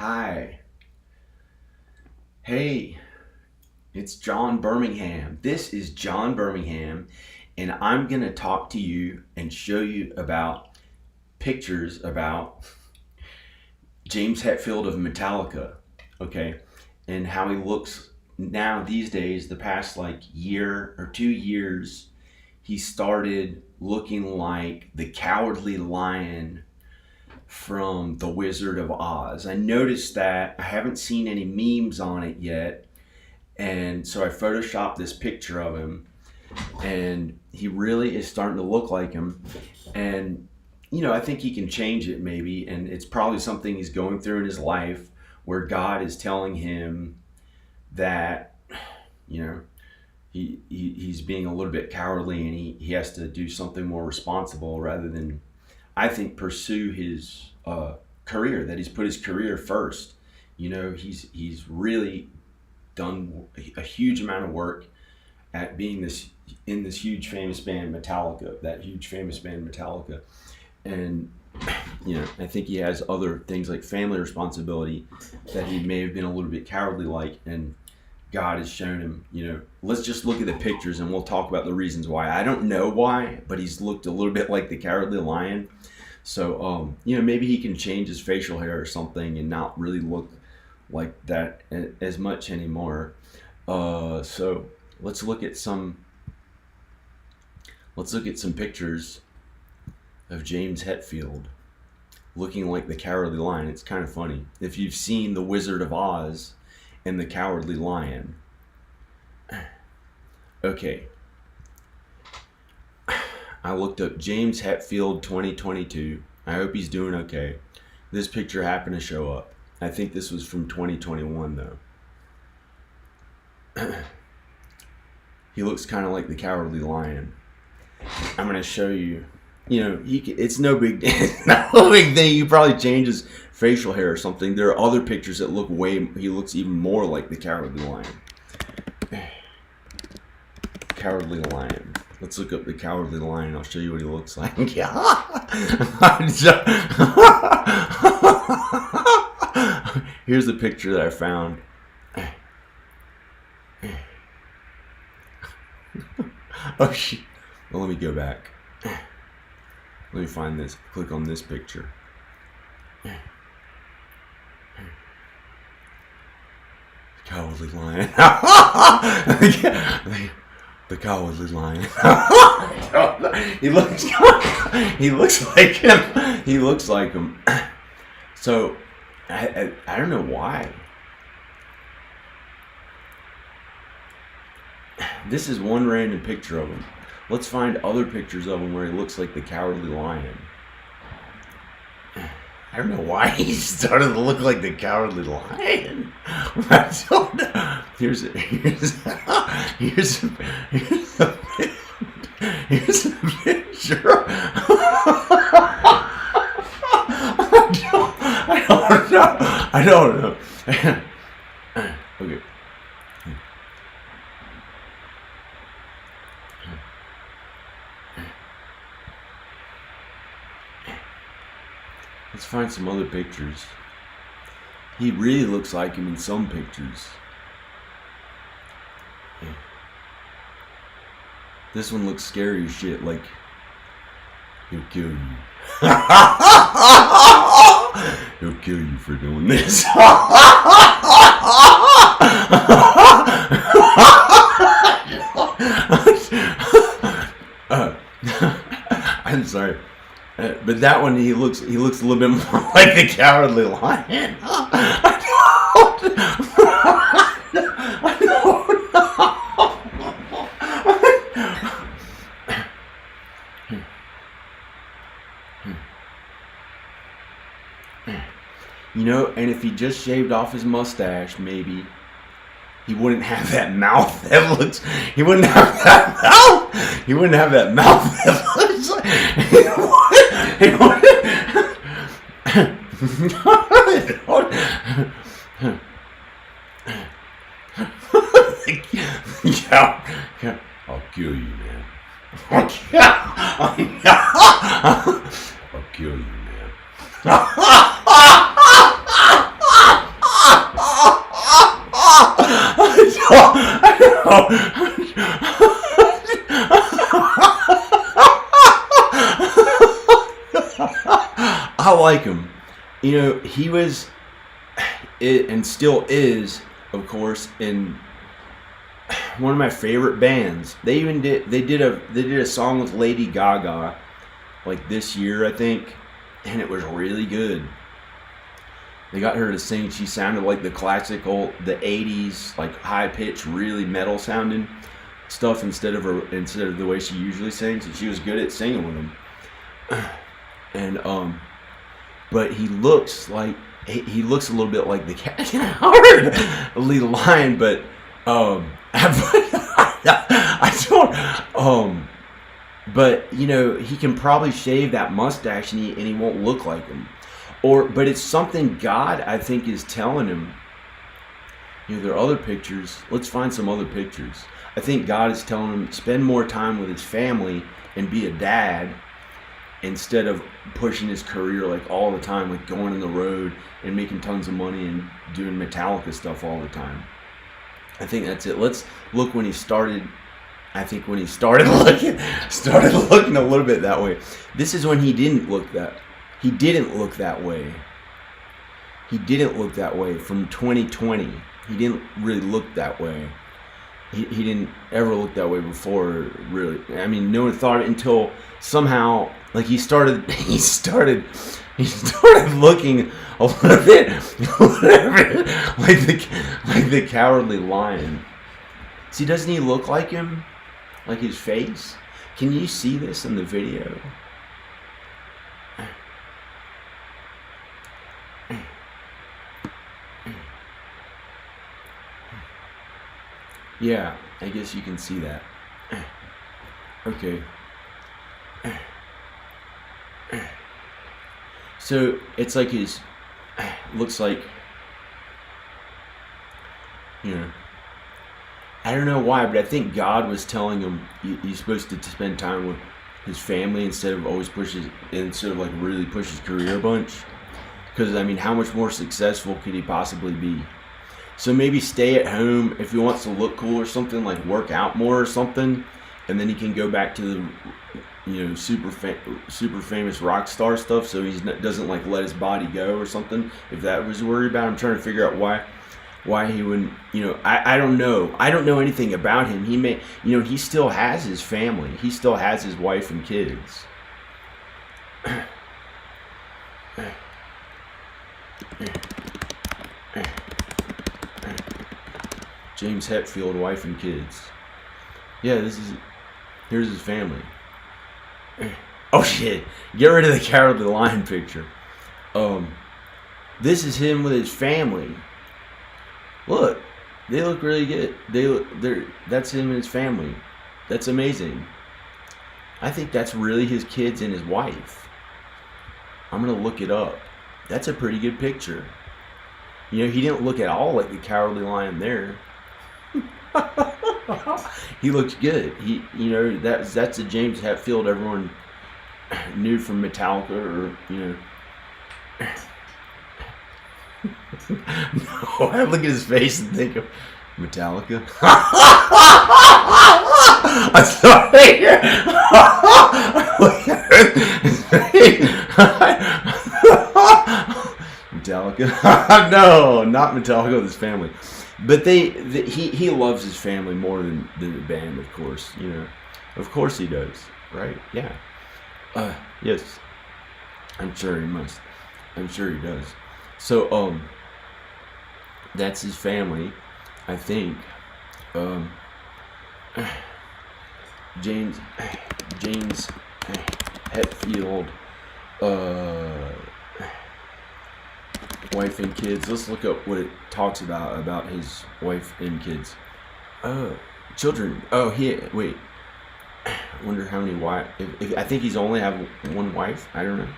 Hi. Hey, it's John Birmingham. This is John Birmingham, and I'm going to talk to you and show you about pictures about James Hetfield of Metallica, okay? And how he looks now these days, the past like year or 2 years, he started looking like the Cowardly Lion from The Wizard of Oz. I noticed that. I haven't seen any memes on it yet. And so I photoshopped this picture of him, and he really is starting to look like him. And, I think he can change it maybe. And it's probably something he's going through in his life where God is telling him that, he's being a little bit cowardly, and he has to do something more responsible rather than, I think, pursue his career, that he's put his career first. He's really done a huge amount of work at being in this huge famous band Metallica. And I think he has other things like family responsibility that he may have been a little bit cowardly like, and God has shown him, let's just look at the pictures and we'll talk about the reasons why. I don't know why, but he's looked a little bit like the Cowardly Lion. So, maybe he can change his facial hair or something and not really look like that as much anymore. So let's look at some pictures of James Hetfield looking like the Cowardly Lion. It's kind of funny. If you've seen The Wizard of Oz and the Cowardly Lion. Okay. I looked up James Hetfield 2022. I hope he's doing okay. This picture happened to show up. I think this was from 2021 though. He looks kind of like the Cowardly Lion. I'm going to show you. It's no big no big thing. You probably change his facial hair or something. There are other pictures that he looks even more like the Cowardly Lion. Cowardly Lion. Let's look up the Cowardly Lion. I'll show you what he looks like. Here's the picture that I found. Oh shit. Well, let me go back. Let me find this. Click on this picture. Cowardly Lion. The Cowardly Lion. He looks like him. He looks like him. So, I don't know why. This is one random picture of him. Let's find other pictures of him where he looks like the Cowardly Lion. I don't know why he started to look like the Cowardly Lion. I don't know. Here's a picture. I don't know. Okay. Let's find some other pictures. He really looks like him in some pictures. This one looks scary as shit, like he'll kill you. He'll kill you for doing this. I'm sorry. But that one, he looks a little bit more like the Cowardly Lion. I don't know. And if he just shaved off his mustache, maybe he wouldn't have that mouth that looks. He wouldn't have that mouth. He wouldn't have that mouth that looks like. I'll kill you, man. I'll kill you, man. like him. You know, he was, and still is, of course, in one of my favorite bands. They did a song with Lady Gaga, like this year, I think, and it was really good. They got her to sing. She sounded like the the '80s, like high pitched, really metal sounding stuff instead of the way she usually sings. And she was good at singing with him. And but he looks a little bit like the Cowardly Lion, but I don't. But you know, he can probably shave that mustache and he won't look like him. But it's something God, I think, is telling him. You know, there are other pictures. Let's find some other pictures. I think God is telling him, spend more time with his family and be a dad instead of pushing his career like all the time, like going on the road and making tons of money and doing Metallica stuff all the time. I think that's it. Let's look when he started. I think when he started looking a little bit that way. This is when he didn't look that. He didn't look that way. He didn't look that way from 2020. He didn't really look that way. He didn't ever look that way before, really. I mean, no one thought it until somehow, like he started looking a little bit like the Cowardly Lion. See, doesn't he look like him? Like his face? Can you see this in the video? Yeah, I guess you can see that. Okay. So it's like his, looks like, you know, I don't know why, but I think God was telling him he's supposed to spend time with his family instead of like really push his career a bunch. Because I mean, how much more successful could he possibly be? So maybe stay at home if he wants to look cool or something, like work out more or something, and then he can go back to the, you know, super famous rock star stuff. So he doesn't like let his body go or something. If that was worried about, I'm trying to figure out why he wouldn't. You know, I don't know. I don't know anything about him. He may, you know, he still has his family. He still has his wife and kids. James Hetfield, wife and kids. Yeah, here's his family. Oh shit! Get rid of the Cowardly Lion picture. This is him with his family. Look, they look really good. That's him and his family. That's amazing. I think that's really his kids and his wife. I'm gonna look it up. That's a pretty good picture. You know, he didn't look at all like the Cowardly Lion there. He looks good. You know, that's a James Hetfield everyone knew from Metallica, or you know. No, I look at his face and think of Metallica. I'm sorry. Metallica. No, not Metallica with his family. But he loves his family more than the band, of course. You know, of course he does, right? Yeah. Yes. I'm sure he must. I'm sure he does. So that's his family, I think. James Hetfield, wife and kids. Let's look up what it talks about his wife and kids. Children. Oh, wait. I wonder how many wives. I think he's only have one wife. I don't know.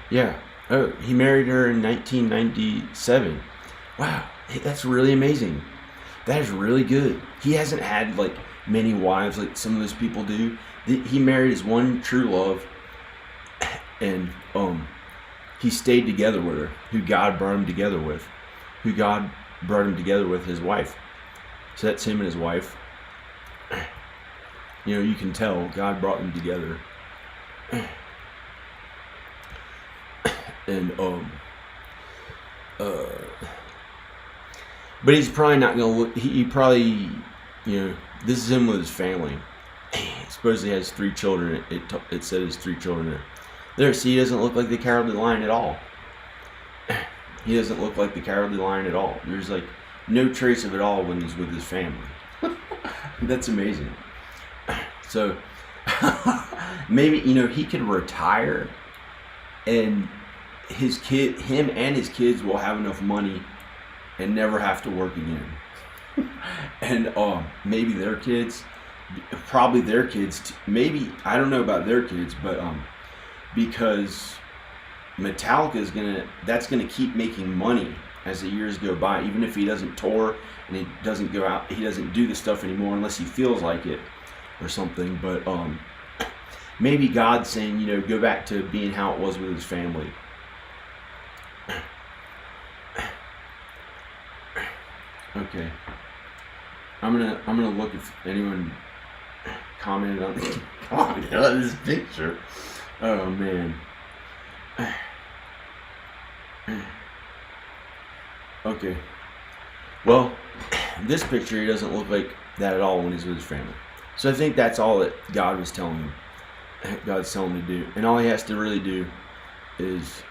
Yeah. Oh, he married her in 1997. Wow, that's really amazing. That is really good. He hasn't had like many wives like some of those people do. He married his one true love, and he stayed together with her, who God brought him together with, his wife. So that's him and his wife. You know, you can tell God brought them together. And but he's probably not gonna look. He probably, this is him with his family. He supposedly has 3 children. It said his 3 children there. See, he doesn't look like the Cowardly Lion at all. He doesn't look like the Cowardly Lion at all. There's like no trace of it all when he's with his family. That's amazing. So maybe he could retire, and him and his kids will have enough money and never have to work again. And maybe their kids, probably their kids, maybe, I don't know about their kids, but because Metallica that's gonna keep making money as the years go by, even if he doesn't tour and he doesn't go out, he doesn't do the stuff anymore unless he feels like it or something. But maybe God's saying, go back to being how it was with his family. Okay, I'm gonna look if anyone commented on this picture. Oh man. Okay. Well, this picture, he doesn't look like that at all when he's with his family. So I think that's all that God was telling him. God's telling him to do, and all he has to really do is,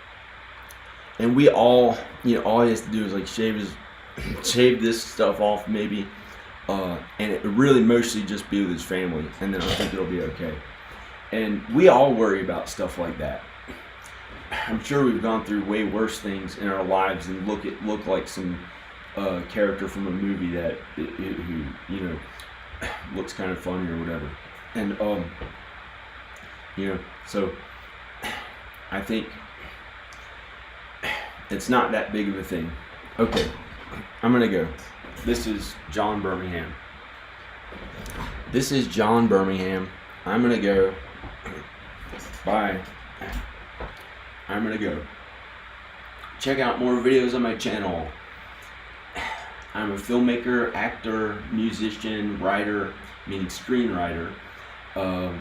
and we all, all he has to do is like shave this stuff off maybe, and it really mostly just be with his family, and then I think it'll be okay. And we all worry about stuff like that. I'm sure we've gone through way worse things in our lives and look like some character from a movie that who looks kind of funny or whatever. And so I think it's not that big of a thing. Okay, I'm gonna go. This is John Birmingham. This is John Birmingham. I'm gonna go. Bye. I'm gonna go. Check out more videos on my channel. I'm a filmmaker, actor, musician, writer, meaning screenwriter. Other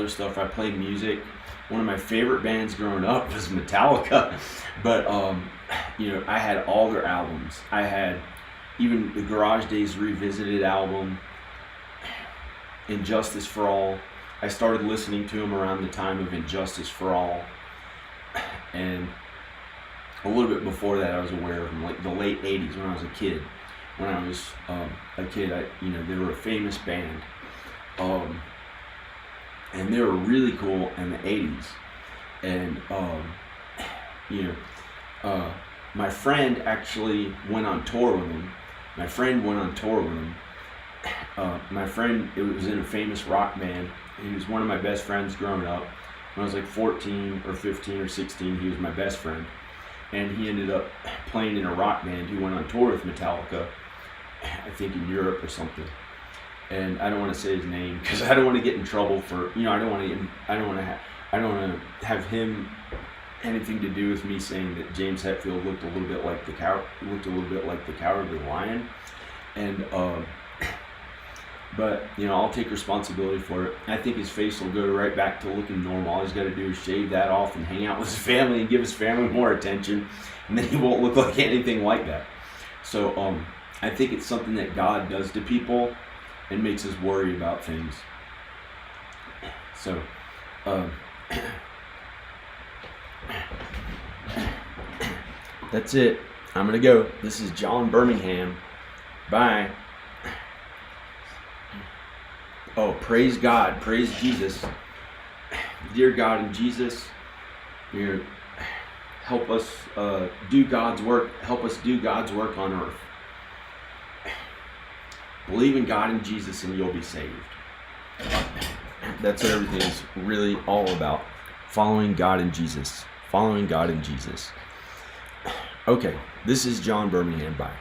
stuff. I play music. One of my favorite bands growing up was Metallica, but I had all their albums. I had even the Garage Days Revisited album, Injustice for All. I started listening to them around the time of Injustice for All, and a little bit before that I was aware of them, like the late 80s when I was a kid. When I was a kid, they were a famous band, and they were really cool in the 80s. And my friend actually went on tour with them. My friend, it was in a famous rock band. He was one of my best friends growing up. When I was like 14 or 15 or 16, he was my best friend. And he ended up playing in a rock band. He went on tour with Metallica, I think in Europe or something. And I don't want to say his name because I don't want to get in trouble for, I don't want to have him anything to do with me saying that James Hetfield looked a little bit like the Cowardly Lion. And but I'll take responsibility for it. I think his face will go right back to looking normal. All he's got to do is shave that off and hang out with his family and give his family more attention, and then he won't look like anything like that. So I think it's something that God does to people and makes us worry about things. So that's it. I'm gonna go. This is John Birmingham. Bye. Oh, praise God, praise Jesus. Dear God and Jesus, help us do God's work. Help us do God's work on earth. Believe in God and Jesus and you'll be saved. That's what everything is really all about. Following God and Jesus. Following God and Jesus. Okay, this is John Birmingham. Bye.